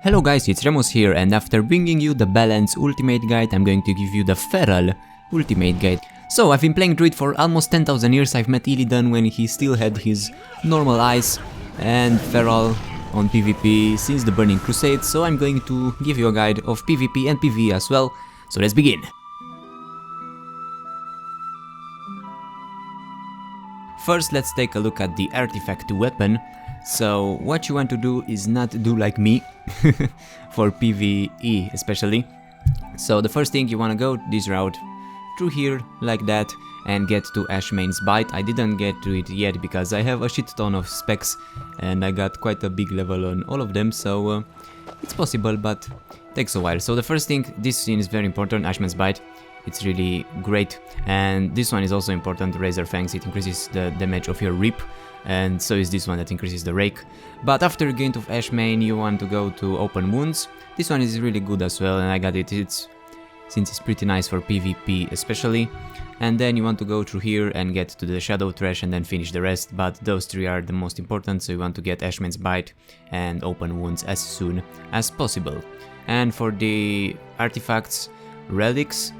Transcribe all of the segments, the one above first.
Hello guys, it's Remus here, and after bringing you the Balance Ultimate Guide, I'm going to give you the Feral Ultimate Guide. So, I've been playing Druid for almost 10,000 years. I've met Illidan when he still had his normal eyes, and Feral on PvP since the Burning Crusade, so I'm going to give you a guide of PvP and PvE as well. So let's begin! First, let's take a look at the artifact weapon. So, what you want to do is not do like me, for PvE especially. So the first thing, you want to go this route through here like that and get to Ashmane's Bite. I didn't get to it yet because I have a shit ton of specs and I got quite a big level on all of them, so it's possible, but it takes a while. So the first thing, this scene is very important, Ashmane's Bite. It's really great, and this one is also important, Razor Fangs. It increases the damage of your Rip, and so is this one that increases the Rake. But after Gate of Ashmane, you want to go to Open Wounds. This one is really good as well, and I got it. Since it's pretty nice for PvP especially. And then you want to go through here and get to the Shadow Trash and then finish the rest, but those three are the most important, so you want to get Ashmane's Bite and Open Wounds as soon as possible. And for the artifacts, relics,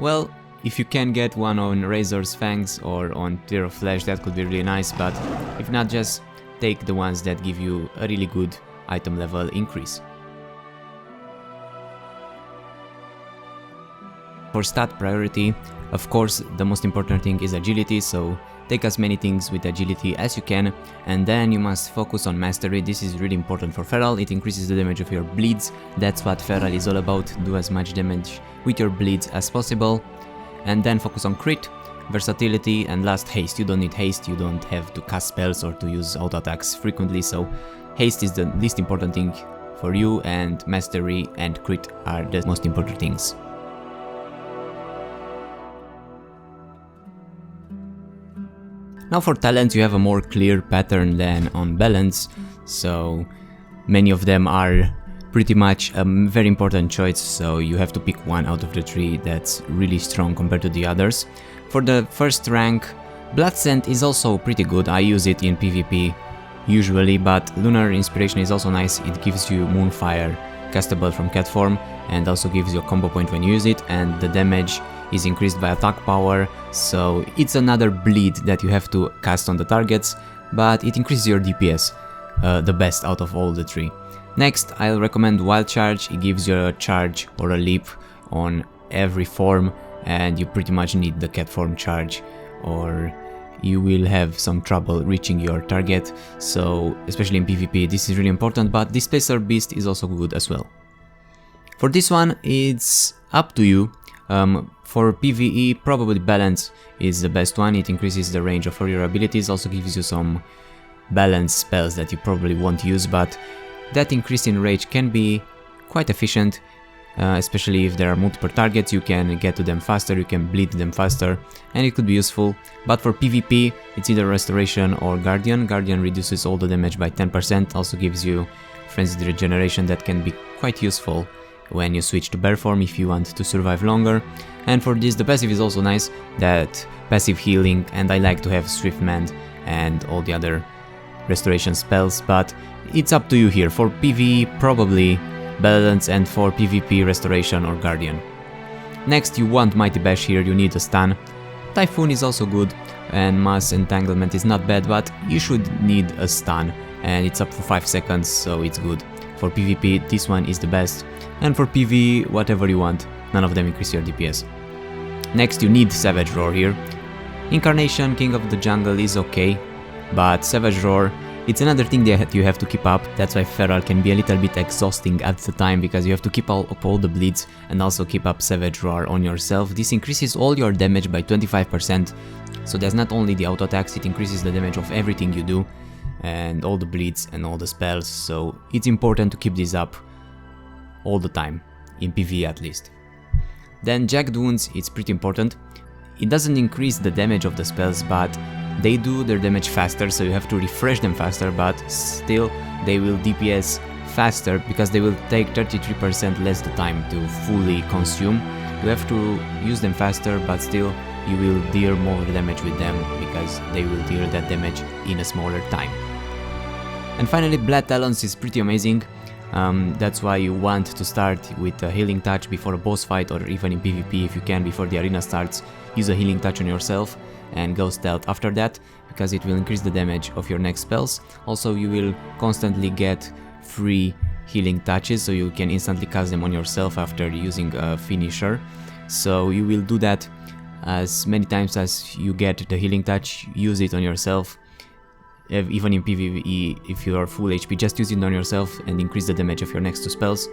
well, if you can get one on Razor's Fangs or on Tear of Flesh, that could be really nice, but if not, just take the ones that give you a really good item level increase. For stat priority, of course, the most important thing is agility, so take as many things with agility as you can, and then you must focus on mastery. This is really important for Feral. It increases the damage of your bleeds. That's what Feral is all about, do as much damage with your bleeds as possible. And then focus on crit, versatility, and last, haste. You don't need haste, you don't have to cast spells or to use auto attacks frequently, so haste is the least important thing for you, and mastery and crit are the most important things. Now for talents, you have a more clear pattern than on Balance, so many of them are pretty much a very important choice, so you have to pick one out of the three that's really strong compared to the others. For the first rank, Blood Scent is also pretty good. I use it in PvP usually, but Lunar Inspiration is also nice. It gives you Moonfire castable from cat form and also gives you a combo point when you use it, and the damage is increased by attack power, so it's another bleed that you have to cast on the targets, but it increases your DPS, the best out of all the three. Next, I'll recommend Wild Charge. It gives you a charge or a leap on every form, and you pretty much need the cat form charge or you will have some trouble reaching your target, so especially in PvP this is really important, but Displacer Beast is also good as well. For this one, it's up to you. For PvE, probably Balance is the best one. It increases the range of all your abilities, also gives you some balance spells that you probably won't use, but that increase in rage can be quite efficient, especially if there are multiple targets. You can get to them faster, you can bleed them faster, and it could be useful. But for PvP, it's either Restoration or Guardian. Guardian reduces all the damage by 10%, also gives you Frenzied Regeneration that can be quite useful when you switch to bear form if you want to survive longer. And for this, the passive is also nice, that passive healing, and I like to have Swift Mend and all the other restoration spells, but it's up to you here. For PvE, probably Balance, and for PvP, Restoration or Guardian. Next, you want Mighty Bash here, you need a stun. Typhoon is also good, and Mass Entanglement is not bad, but you should need a stun, and it's up for 5 seconds, so it's good. For PvP, this one is the best, and for PvE, whatever you want, none of them increase your DPS. Next, you need Savage Roar here. Incarnation, King of the Jungle is okay, but Savage Roar, it's another thing that you have to keep up. That's why Feral can be a little bit exhausting at the time, because you have to keep up all the bleeds and also keep up Savage Roar on yourself. This increases all your damage by 25%, so there's not only the auto attacks, it increases the damage of everything you do and all the bleeds and all the spells, so it's important to keep this up all the time, in PvE at least. Then Jagged Wounds, it's pretty important. It doesn't increase the damage of the spells, but they do their damage faster, so you have to refresh them faster, but still they will DPS faster because they will take 33% less the time to fully consume. You have to use them faster, but still you will deal more damage with them because they will deal that damage in a smaller time. And finally, Blood Talons is pretty amazing. That's why you want to start with a healing touch before a boss fight, or even in PvP if you can, before the arena starts. Use a healing touch on yourself and go stealth after that, because it will increase the damage of your next spells. Also, you will constantly get free healing touches, so you can instantly cast them on yourself after using a finisher. So you will do that as many times as you get the healing touch. Use it on yourself. Even in PvE, if you are full HP, just use it on yourself and increase the damage of your next two spells.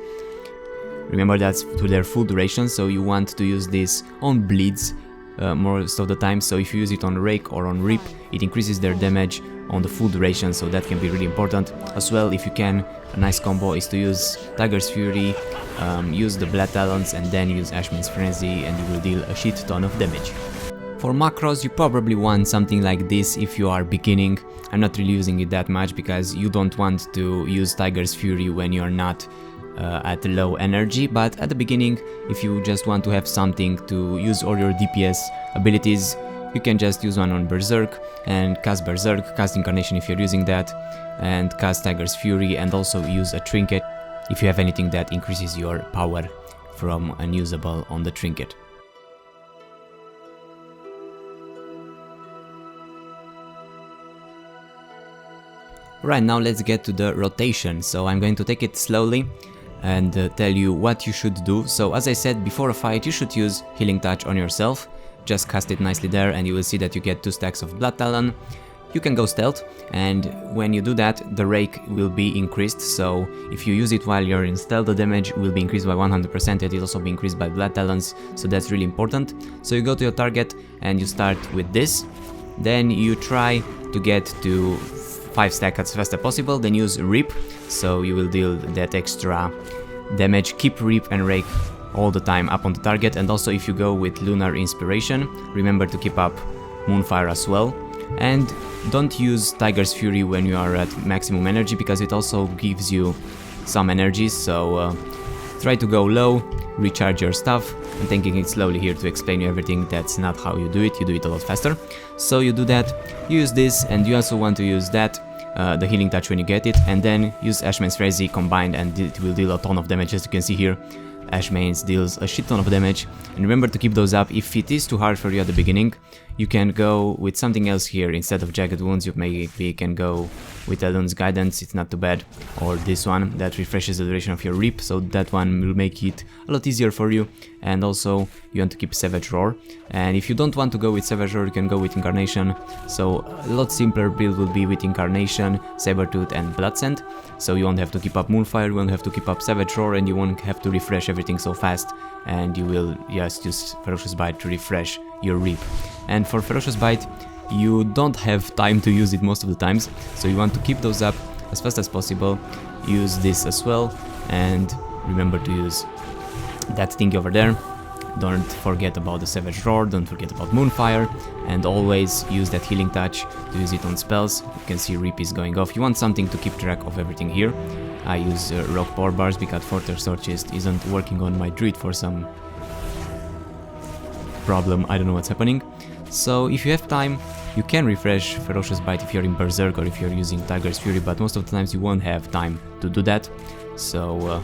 Remember, that's to their full duration, so you want to use this on bleeds most of the time. So if you use it on Rake or on Rip, it increases their damage on the full duration, so that can be really important. As well, if you can, a nice combo is to use Tiger's Fury, use the Blood Talons, and then use Ashman's Frenzy, and you will deal a shit ton of damage. For macros, you probably want something like this if you are beginning. I'm not really using it that much because you don't want to use Tiger's Fury when you're not at low energy, but at the beginning, if you just want to have something to use all your DPS abilities, you can just use one on Berserk and cast Berserk, cast Incarnation if you're using that, and cast Tiger's Fury, and also use a Trinket if you have anything that increases your power from unusable on the Trinket. Right, now let's get to the rotation. So I'm going to take it slowly and tell you what you should do. So as I said, before a fight you should use Healing Touch on yourself. Just cast it nicely there and you will see that you get 2 stacks of Blood Talon. You can go stealth, and when you do that, the Rake will be increased. So if you use it while you're in stealth, the damage will be increased by 100%. It will also be increased by Blood Talons, so that's really important. So you go to your target and you start with this. Then you try to get to 5 stack as fast as possible, then use Rip, so you will deal that extra damage. Keep Rip and Rake all the time up on the target, and also if you go with Lunar Inspiration, remember to keep up Moonfire as well. And don't use Tiger's Fury when you are at maximum energy, because it also gives you some energy, so try to go low, recharge your stuff. I'm taking it slowly here to explain you everything. That's not how you do it a lot faster. So you do that, you use this, and you also want to use that, the Healing Touch when you get it, and then use Ashman's Frenzy combined, and it will deal a ton of damage. As you can see here, Ashman's deals a shit ton of damage, and remember to keep those up. If it is too hard for you at the beginning, you can go with something else here. Instead of Jagged Wounds, you maybe can go with Elun's Guidance, it's not too bad, or this one that refreshes the duration of your Rip, so that one will make it a lot easier for you. And also you want to keep Savage Roar, and if you don't want to go with Savage Roar, you can go with Incarnation. So a lot simpler build will be with Incarnation, Sabertooth and Bloodsend, so you won't have to keep up Moonfire, you won't have to keep up Savage Roar, and you won't have to refresh everything so fast, and you will just use Ferocious Bite to refresh your Rip. And for Ferocious Bite, you don't have time to use it most of the times, so you want to keep those up as fast as possible. Use this as well, and remember to use that thing over there. Don't forget about the Savage Roar, don't forget about Moonfire, and always use that Healing Touch to use it on spells. You can see Rip is going off. You want something to keep track of everything here. I use Rock Power Bars because Fortress Sword Chest isn't working on my Druid for some problem, I don't know what's happening. So if you have time, you can refresh Ferocious Bite if you're in Berserk or if you're using Tiger's Fury, but most of the times you won't have time to do that, so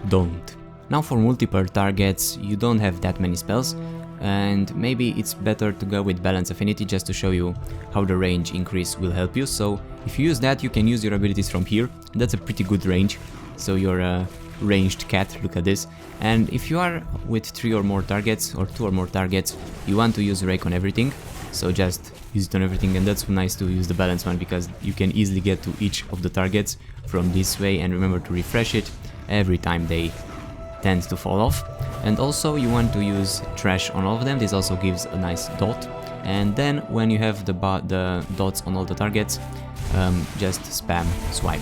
don't. Now for multiple targets, you don't have that many spells, and maybe it's better to go with Balance Affinity just to show you how the range increase will help you. So if you use that, you can use your abilities from here. That's a pretty good range, so you're a ranged cat, look at this. And if you are with 3 or more targets or 2 or more targets, you want to use Rake on everything, so just use it on everything. And that's nice to use the balance one because you can easily get to each of the targets from this way, and remember to refresh it every time they tend to fall off. And also you want to use Trash on all of them, this also gives a nice dot. And then when you have the dots on all the targets, just spam Swipe.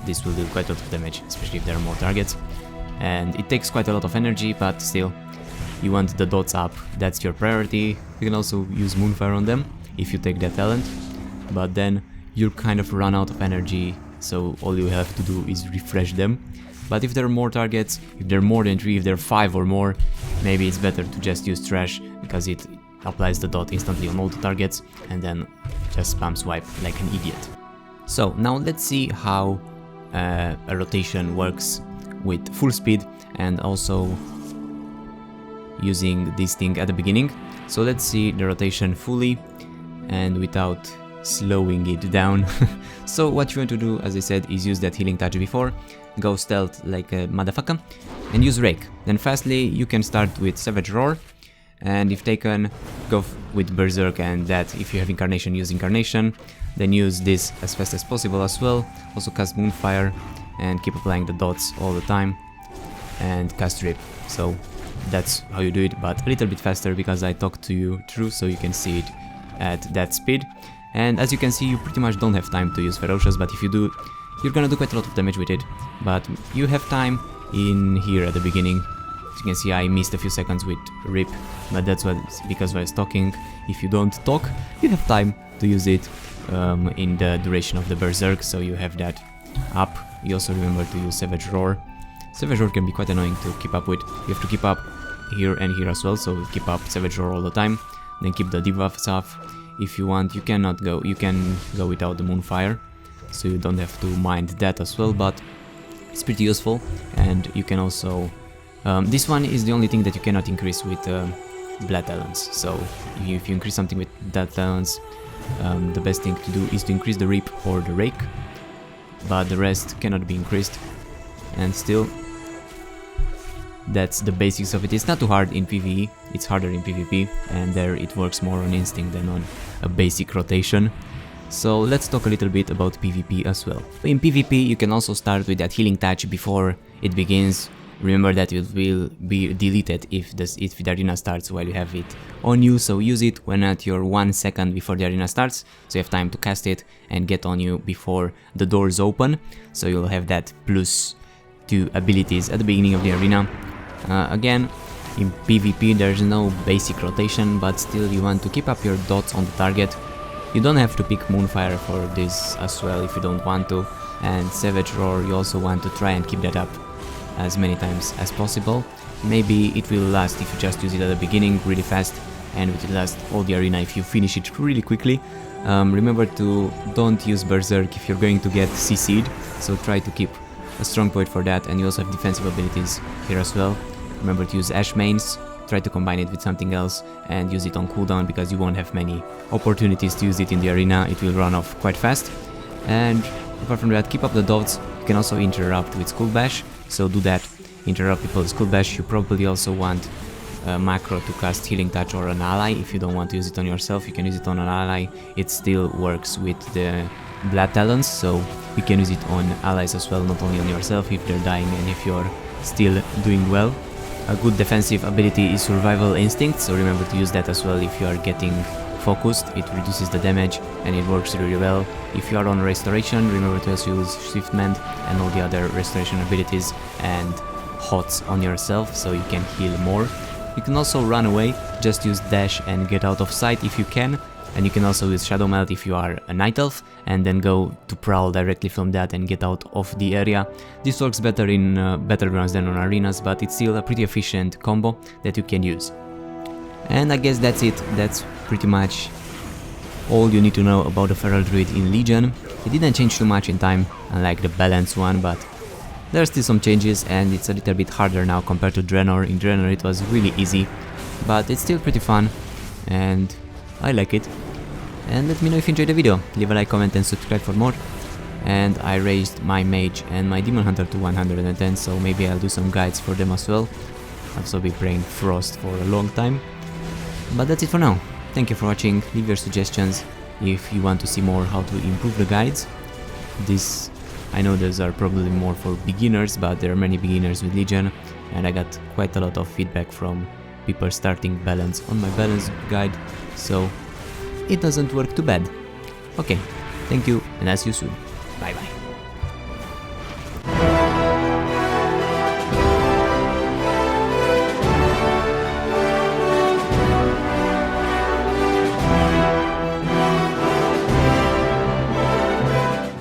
This will do quite a lot of damage, especially if there are more targets. And it takes quite a lot of energy, but still, you want the dots up, that's your priority. You can also use Moonfire on them if you take that talent, but then you'll kind of run out of energy, so all you have to do is refresh them. But if there are more targets, if there are more than 3, if there are 5 or more, maybe it's better to just use Trash, because it applies the dot instantly on all the targets, and then just spam Swipe like an idiot. So now let's see how a rotation works with full speed and also using this thing at the beginning. So let's see the rotation fully and without slowing it down. So what you want to do, as I said, is use that healing touch before, go stealth like a motherfucker, and use Rake. Then fastly you can start with Savage Roar, and if taken, go with Berserk, and that if you have Incarnation, use Incarnation. Then use this as fast as possible as well. Also cast Moonfire and keep applying the dots all the time, and cast Rip. So that's how you do it, but a little bit faster because I talked to you through, so you can see it at that speed. And as you can see, you pretty much don't have time to use Ferocious, but if you do, you're gonna do quite a lot of damage with it. But you have time in here at the beginning. As you can see, I missed a few seconds with Rip, but that's because I was talking. If you don't talk, you have time to use it in the duration of the Berserk, so you have that up. You also remember to use Savage Roar. Savage Roar can be quite annoying to keep up with. You have to keep up here and here as well, so keep up Savage Roar all the time. Then keep the debuffs off. If you want, you can go without the Moonfire, so you don't have to mind that as well, but it's pretty useful. And you can also this one is the only thing that you cannot increase with Blood Talons. So if you increase something with Blood Talons, the best thing to do is to increase the Rip or the Rake, but the rest cannot be increased. And still, that's the basics of it. It's not too hard in PvE, it's harder in PvP, and there it works more on instinct than on a basic rotation. So let's talk a little bit about PvP as well. In PvP you can also start with that healing touch before it begins. Remember that it will be deleted if the arena starts while you have it on you, so use it when at your 1 second before the arena starts, so you have time to cast it and get on you before the doors open, so you'll have that +2 abilities at the beginning of the arena. Again, in PvP there's no basic rotation, but still you want to keep up your dots on the target. You don't have to pick Moonfire for this as well if you don't want to, and Savage Roar you also want to try and keep that up as many times as possible. Maybe it will last if you just use it at the beginning really fast, and it will last all the arena if you finish it really quickly. Remember to don't use Berserk if you're going to get CC'd, so try to keep a strong point for that, and you also have defensive abilities here as well. Remember to use Ash mains, try to combine it with something else and use it on cooldown, because you won't have many opportunities to use it in the arena, it will run off quite fast. And apart from that, keep up the dots. You can also interrupt with Skull Bash, so do that, interrupt people with Skull Bash. You probably also want macro to cast Healing Touch or an ally. If you don't want to use it on yourself, you can use it on an ally. It still works with the Blood Talons, so you can use it on allies as well, not only on yourself if they're dying and if you're still doing well. A good defensive ability is Survival Instinct, so remember to use that as well if you are getting focused. It reduces the damage and it works really well. If you are on Restoration, remember to also use Swift Mend and all the other restoration abilities and HOTS on yourself, so you can heal more. You can also run away, just use dash and get out of sight if you can. And you can also use Shadow Melt if you are a Night Elf, and then go to prowl directly from that and get out of the area. This works better in battlegrounds than on arenas, but it's still a pretty efficient combo that you can use. And I guess that's it. That's pretty much all you need to know about the Feral Druid in Legion. It didn't change too much in time, unlike the Balance one, but there are still some changes, and it's a little bit harder now compared to Draenor. In Draenor it was really easy, but it's still pretty fun, and I like it. And let me know if you enjoyed the video, leave a like, comment and subscribe for more. And I raised my mage and my demon hunter to 110, so maybe I'll do some guides for them as well. I'll also be praying Frost for a long time. But that's it for now. Thank you for watching, leave your suggestions if you want to see more how to improve the guides. I know those are probably more for beginners, but there are many beginners with Legion, and I got quite a lot of feedback from people starting balance on my balance guide, so it doesn't work too bad. Okay, thank you, and I'll see you soon. Bye bye.